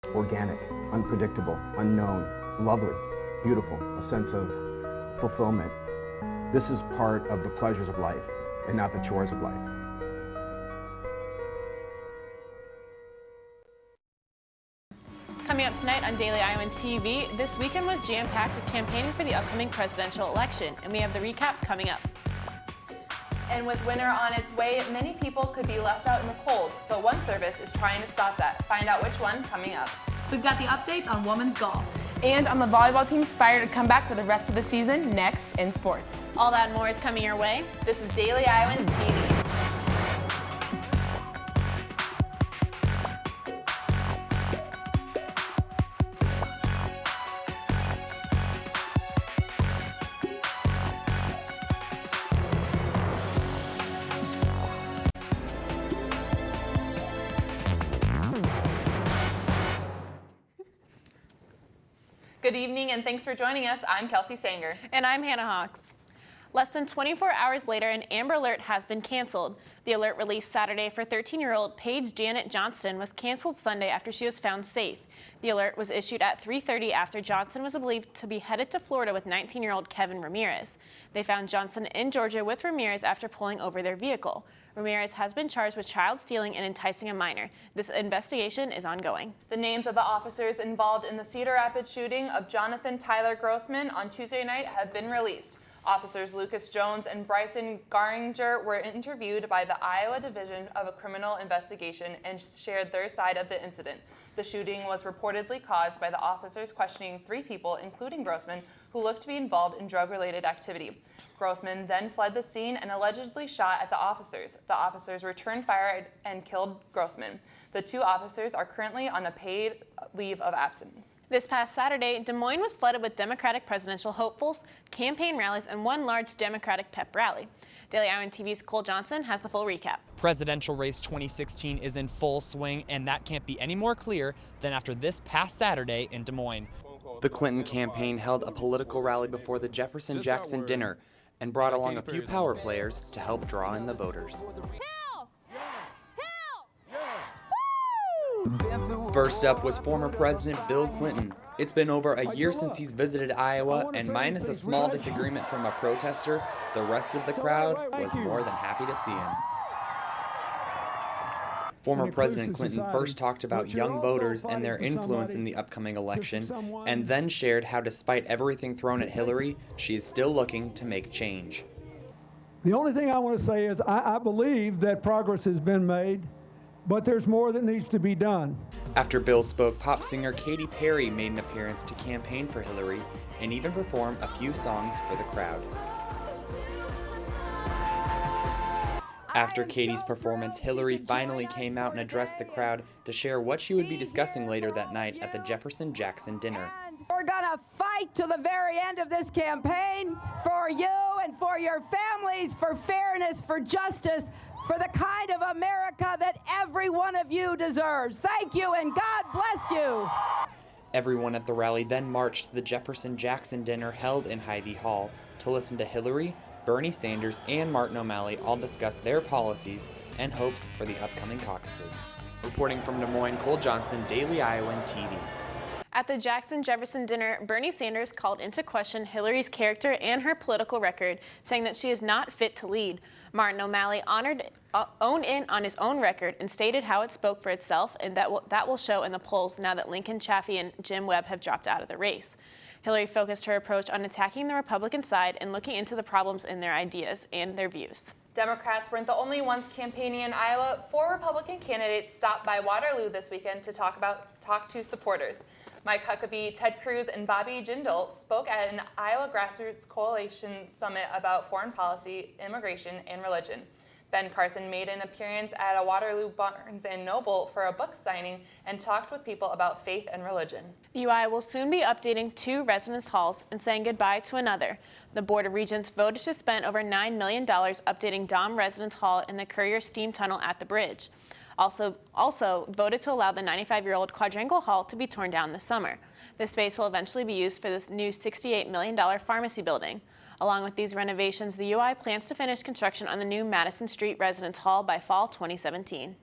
Organic, unpredictable, unknown, lovely, beautiful, a sense of fulfillment. This is part of the pleasures of life and not the chores of life. Coming up tonight on Daily Iowan TV, this weekend was jam-packed with campaigning for the upcoming presidential election, and we have the recap coming up. And with winter on its way, many people could be left out in the cold, but one service is trying to stop that. Find out which one coming up. We've got the updates on women's golf. And on the volleyball team's fire to come back for the rest of the season next in sports. All that and more is coming your way. This is Daily Iowan TV. Good evening and thanks for joining us. I'm Kelsey Sanger. And I'm Hannah Hawks. Less than 24 hours later, an Amber Alert has been canceled. The alert released Saturday for 13-year-old Paige Janet Johnston was canceled Sunday after she was found safe. The alert was issued at 3:30 after Johnston was believed to be headed to Florida with 19-year-old Kevin Ramirez. They found Johnston in Georgia with Ramirez after pulling over their vehicle. Ramirez has been charged with child stealing and enticing a minor. This investigation is ongoing. The names of the officers involved in the Cedar Rapids shooting of Jonathan Tyler Grossman on Tuesday night have been released. Officers Lucas Jones and Bryson Garinger were interviewed by the Iowa Division of Criminal Investigation and shared their side of the incident. The shooting was reportedly caused by the officers questioning 3 people, including Grossman, who looked to be involved in drug-related activity. Grossman then fled the scene and allegedly shot at the officers. The officers returned fire and killed Grossman. The 2 officers are currently on a paid leave of absence. This past Saturday, Des Moines was flooded with Democratic presidential hopefuls, campaign rallies, and one large Democratic pep rally. Daily Iowan TV's Cole Johnson has the full recap. Presidential race 2016 is in full swing, and that can't be any more clear than after this past Saturday in Des Moines. The Clinton campaign held a political rally before the Jefferson-Jackson dinner and brought along a few power players to help draw in the voters. First up was former President Bill Clinton. It's been over a year since he's visited Iowa, and minus a small disagreement from a protester, the rest of the crowd was more than happy to see him. Former President Clinton first talked about young voters and their influence in the upcoming election, and then shared how despite everything thrown at Hillary, she is still looking to make change. The only thing I want to say is I believe that progress has been made, but there's more that needs to be done. After Bill spoke, pop singer Katy Perry made an appearance to campaign for Hillary and even perform a few songs for the crowd. After Katy's performance, Hillary finally came out and addressed the crowd to share what she would be discussing later that night at the Jefferson-Jackson dinner. We're gonna fight to the very end of this campaign for you and for your families, for fairness, for justice, for the kind of America that every one of you deserves. Thank you and God bless you. Everyone at the rally then marched to the Jefferson-Jackson dinner held in Hy-Vee Hall to listen to Hillary, Bernie Sanders, and Martin O'Malley all discuss their policies and hopes for the upcoming caucuses. Reporting from Des Moines, Cole Johnson, Daily Iowan TV. At the Jackson-Jefferson dinner, Bernie Sanders called into question Hillary's character and her political record, saying that she is not fit to lead. Martin O'Malley owned in on his own record and stated how it spoke for itself, and that will show in the polls now that Lincoln Chafee and Jim Webb have dropped out of the race. Hillary focused her approach on attacking the Republican side and looking into the problems in their ideas and their views. Democrats weren't the only ones campaigning in Iowa. 4 Republican candidates stopped by Waterloo this weekend to talk to supporters. Mike Huckabee, Ted Cruz, and Bobby Jindal spoke at an Iowa Grassroots Coalition Summit about foreign policy, immigration, and religion. Ben Carson made an appearance at a Waterloo Barnes & Noble for a book signing and talked with people about faith and religion. The UI will soon be updating 2 residence halls and saying goodbye to another. The Board of Regents voted to spend over $9 million updating Dom Residence Hall in the Courier Steam Tunnel at the bridge. Also voted to allow the 95-year-old Quadrangle Hall to be torn down this summer. This space will eventually be used for this new $68 million pharmacy building. Along with these renovations, the UI plans to finish construction on the new Madison Street Residence Hall by fall 2017.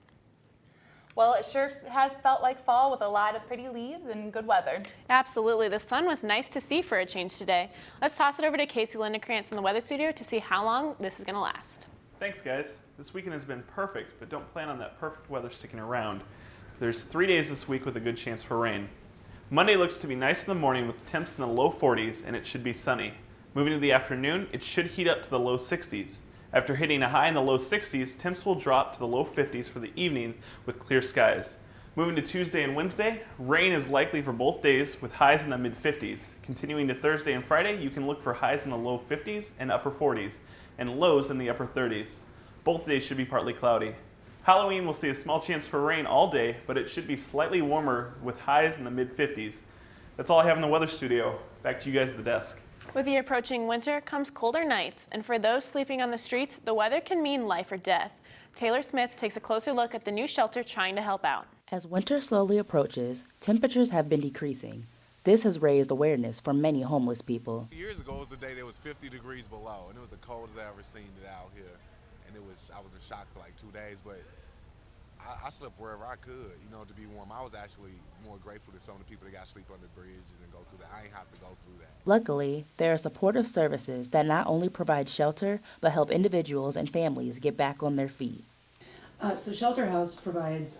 Well, it sure has felt like fall with a lot of pretty leaves and good weather. Absolutely. The sun was nice to see for a change today. Let's toss it over to Casey Lindekrantz in the weather studio to see how long this is going to last. Thanks, guys. This weekend has been perfect, but don't plan on that perfect weather sticking around. There's 3 days this week with a good chance for rain. Monday looks to be nice in the morning with temps in the low 40s, and it should be sunny. Moving to the afternoon, it should heat up to the low 60s. After hitting a high in the low 60s, temps will drop to the low 50s for the evening with clear skies. Moving to Tuesday and Wednesday, rain is likely for both days with highs in the mid-50s. Continuing to Thursday and Friday, you can look for highs in the low 50s and upper 40s, and lows in the upper 30s. Both days should be partly cloudy. Halloween will see a small chance for rain all day, but it should be slightly warmer with highs in the mid-50s. That's all I have in the weather studio. Back to you guys at the desk. With the approaching winter comes colder nights, and for those sleeping on the streets, the weather can mean life or death. Taylor Smith takes a closer look at the new shelter trying to help out. As winter slowly approaches, temperatures have been decreasing. This has raised awareness for many homeless people. Years ago was the day there was 50 degrees below, and it was the coldest I ever seen it out here. And I was in shock for like 2 days, but I slept wherever I could, to be warm. I was actually more grateful to some of the people that got to sleep under bridges and go through that. I ain't have to go through that. Luckily, there are supportive services that not only provide shelter, but help individuals and families get back on their feet. So Shelter House provides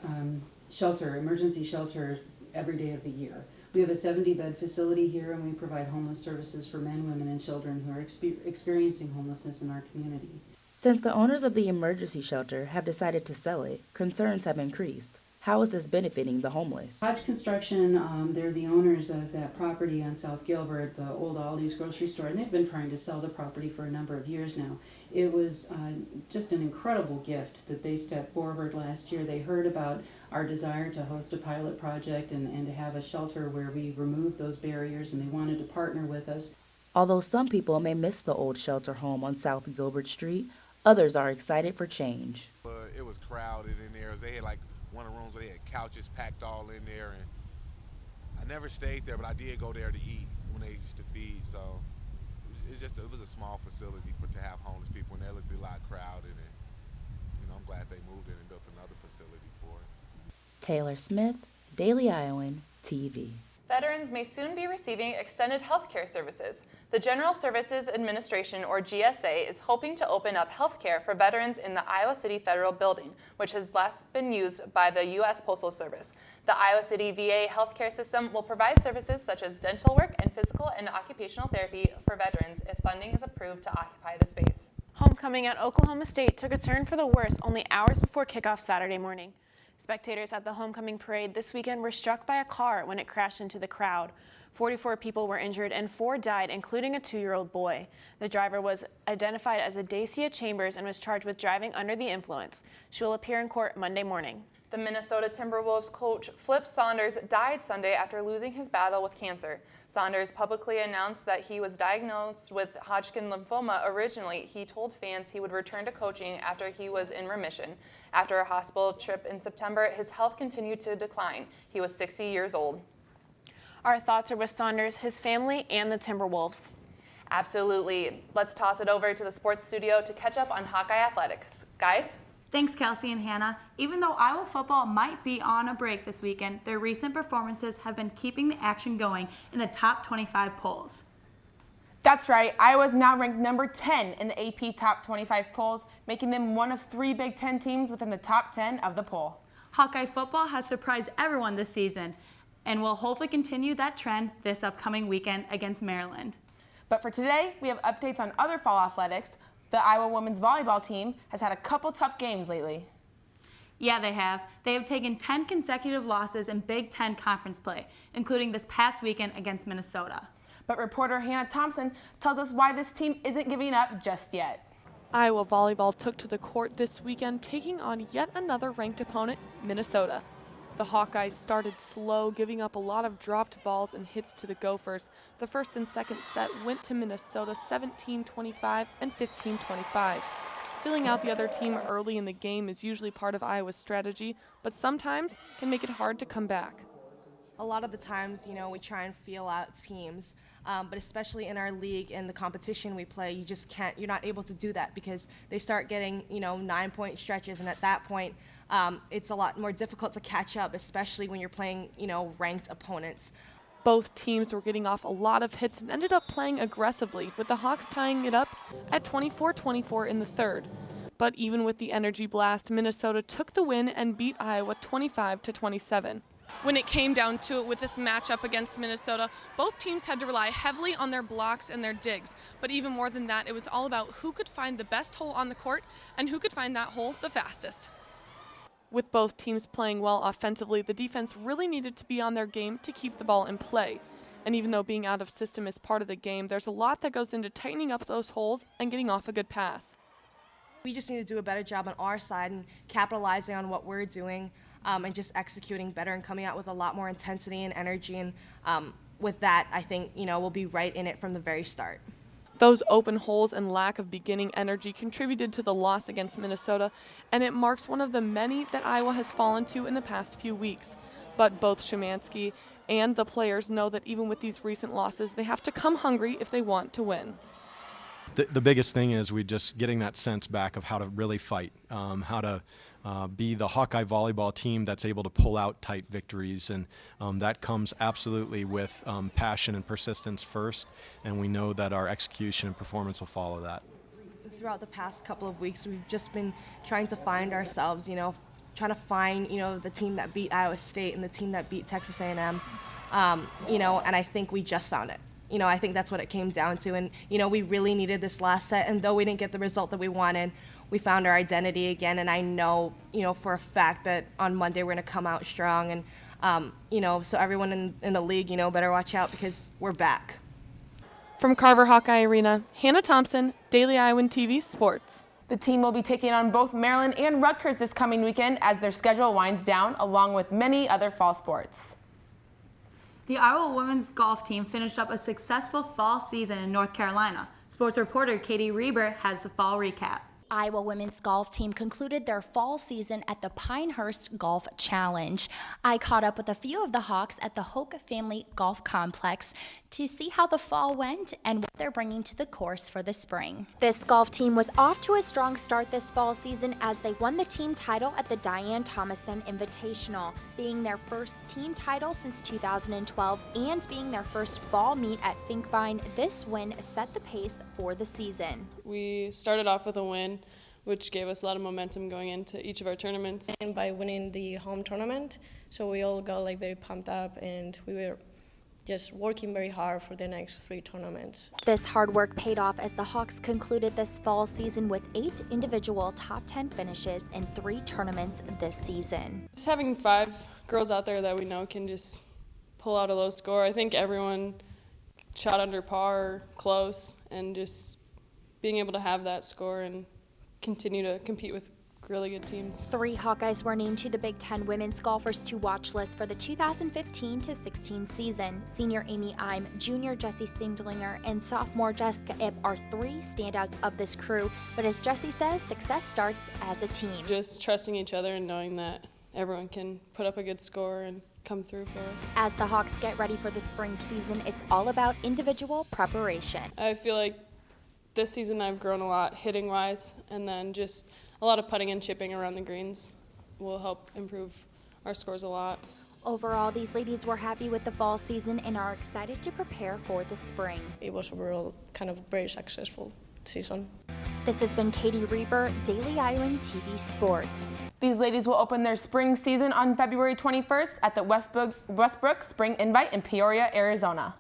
emergency shelter every day of the year. We have a 70-bed facility here, and we provide homeless services for men, women, and children who are experiencing homelessness in our community. Since the owners of the emergency shelter have decided to sell it, concerns have increased. How is this benefiting the homeless? Hodge Construction, they're the owners of that property on South Gilbert, the old Aldi's grocery store, and they've been trying to sell the property for a number of years now. It was just an incredible gift that they stepped forward last year. They heard about our desire to host a pilot project and to have a shelter where we remove those barriers, and they wanted to partner with us. Although some people may miss the old shelter home on South Gilbert Street, others are excited for change. It was crowded in there. They had like one of the rooms where they had couches packed all in there, and I never stayed there, but I did go there to eat when they used to feed. So it was a small facility to have homeless people, and they looked a lot crowded. And I'm glad they moved in and built another facility for it. Taylor Smith, Daily Iowan TV. Veterans may soon be receiving extended health care services. The General Services Administration, or GSA, is hoping to open up health care for veterans in the Iowa City Federal Building, which has last been used by the U.S. Postal Service. The Iowa City VA healthcare system will provide services such as dental work and physical and occupational therapy for veterans if funding is approved to occupy the space. Homecoming at Oklahoma State took a turn for the worse only hours before kickoff Saturday morning. Spectators at the homecoming parade this weekend were struck by a car when it crashed into the crowd. 44 people were injured and 4 died, including a 2-year-old boy. The driver was identified as Adacia Chambers and was charged with driving under the influence. She will appear in court Monday morning. The Minnesota Timberwolves coach Flip Saunders died Sunday after losing his battle with cancer. Saunders publicly announced that he was diagnosed with Hodgkin lymphoma originally. He told fans he would return to coaching after he was in remission. After a hospital trip in September, his health continued to decline. He was 60 years old. Our thoughts are with Saunders, his family, and the Timberwolves. Absolutely. Let's toss it over to the sports studio to catch up on Hawkeye athletics. Guys? Thanks, Kelsey and Hannah. Even though Iowa football might be on a break this weekend, their recent performances have been keeping the action going in the top 25 polls. That's right, Iowa's now ranked number 10 in the AP Top 25 polls, making them one of 3 Big Ten teams within the top 10 of the poll. Hawkeye football has surprised everyone this season and will hopefully continue that trend this upcoming weekend against Maryland. But for today, we have updates on other fall athletics. The Iowa women's volleyball team has had a couple tough games lately. Yeah, they have. They have taken 10 consecutive losses in Big Ten conference play, including this past weekend against Minnesota. But reporter Hannah Thompson tells us why this team isn't giving up just yet. Iowa volleyball took to the court this weekend, taking on yet another ranked opponent, Minnesota. The Hawkeyes started slow, giving up a lot of dropped balls and hits to the Gophers. The first and second set went to Minnesota 17-25 and 15-25. Filling out the other team early in the game is usually part of Iowa's strategy, but sometimes can make it hard to come back. A lot of the times, we try and feel out teams, but especially in our league and the competition we play, you're not able to do that because they start getting, 9-point stretches, and at that point, it's a lot more difficult to catch up, especially when you're playing, ranked opponents. Both teams were getting off a lot of hits and ended up playing aggressively, with the Hawks tying it up at 24-24 in the third. But even with the energy blast, Minnesota took the win and beat Iowa 25-27. When it came down to it with this matchup against Minnesota, both teams had to rely heavily on their blocks and their digs. But even more than that, it was all about who could find the best hole on the court and who could find that hole the fastest. With both teams playing well offensively, the defense really needed to be on their game to keep the ball in play. And even though being out of system is part of the game, there's a lot that goes into tightening up those holes and getting off a good pass. We just need to do a better job on our side and capitalizing on what we're doing and just executing better and coming out with a lot more intensity and energy. And with that, I think, we'll be right in it from the very start. Those open holes and lack of beginning energy contributed to the loss against Minnesota, and it marks one of the many that Iowa has fallen to in the past few weeks. But both Szymanski and the players know that even with these recent losses, they have to come hungry if they want to win. The biggest thing is we just getting that sense back of how to really fight, how to be the Hawkeye volleyball team that's able to pull out tight victories, and that comes absolutely with passion and persistence first, and we know that our execution and performance will follow that. Throughout the past couple of weeks, we've just been trying to find ourselves, trying to find, the team that beat Iowa State and the team that beat Texas A&M, and I think we just found it. I think that's what it came down to. And, we really needed this last set. And though we didn't get the result that we wanted, we found our identity again. And I know, for a fact that on Monday we're going to come out strong. And, so everyone in the league, better watch out because we're back. From Carver Hawkeye Arena, Hannah Thompson, Daily Iowan TV Sports. The team will be taking on both Maryland and Rutgers this coming weekend as their schedule winds down, along with many other fall sports. The Iowa women's golf team finished up a successful fall season in North Carolina. Sports reporter Katie Reber has the fall recap. Iowa women's golf team concluded their fall season at the Pinehurst Golf Challenge. I caught up with a few of the Hawks at the Hoke Family Golf Complex to see how the fall went and what they're bringing to the course for the spring. This golf team was off to a strong start this fall season as they won the team title at the Diane Thomason Invitational, being their first team title since 2012 and being their first fall meet at Finkbine. This win set the pace for the season. We started off with a win, which gave us a lot of momentum going into each of our tournaments. And by winning the home tournament, so we all got very pumped up, and we were just working very hard for the next 3 tournaments. This hard work paid off as the Hawks concluded this fall season with 8 individual top 10 finishes in 3 tournaments this season. Just having 5 girls out there that we know can just pull out a low score. I think everyone shot under par or close, and just being able to have that score and continue to compete with really good teams. 3 Hawkeyes were named to the Big Ten Women's Golfers to Watch list for the 2015-16 season. Senior Amy Ime, junior Jessie Sindlinger, and sophomore Jessica Ip are 3 standouts of this crew. But as Jessie says, success starts as a team. Just trusting each other and knowing that everyone can put up a good score and come through for us. As the Hawks get ready for the spring season, it's all about individual preparation. I feel like this season I've grown a lot hitting-wise, and then just a lot of putting and chipping around the greens will help improve our scores a lot. Overall, these ladies were happy with the fall season and are excited to prepare for the spring. It was overall kind of very successful season. This has been Katie Reber, Daily Iowan TV Sports. These ladies will open their spring season on February 21st at the Westbrook Spring Invite in Peoria, Arizona.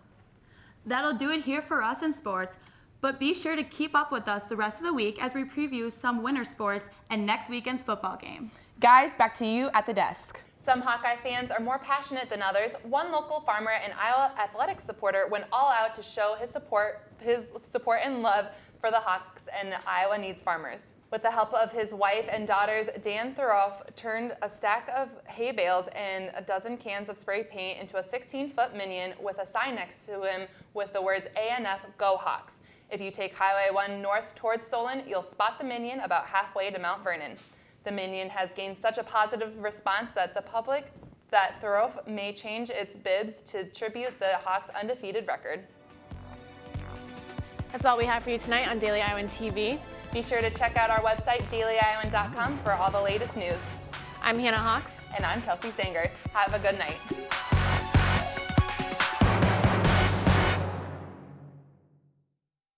That'll do it here for us in sports. But be sure to keep up with us the rest of the week as we preview some winter sports and next weekend's football game. Guys, back to you at the desk. Some Hawkeye fans are more passionate than others. One local farmer and Iowa athletics supporter went all out to show his support and love for the Hawks, and Iowa needs farmers. With the help of his wife and daughters, Dan Thuroff turned a stack of hay bales and a dozen cans of spray paint into a 16-foot minion with a sign next to him with the words ANF Go Hawks. If you take Highway 1 north towards Solon, you'll spot the minion about halfway to Mount Vernon. The minion has gained such a positive response that Thuroff may change its bibs to tribute the Hawks' undefeated record. That's all we have for you tonight on Daily Iowan TV. Be sure to check out our website, dailyiowan.com, for all the latest news. I'm Hannah Hawks. And I'm Kelsey Sanger. Have a good night.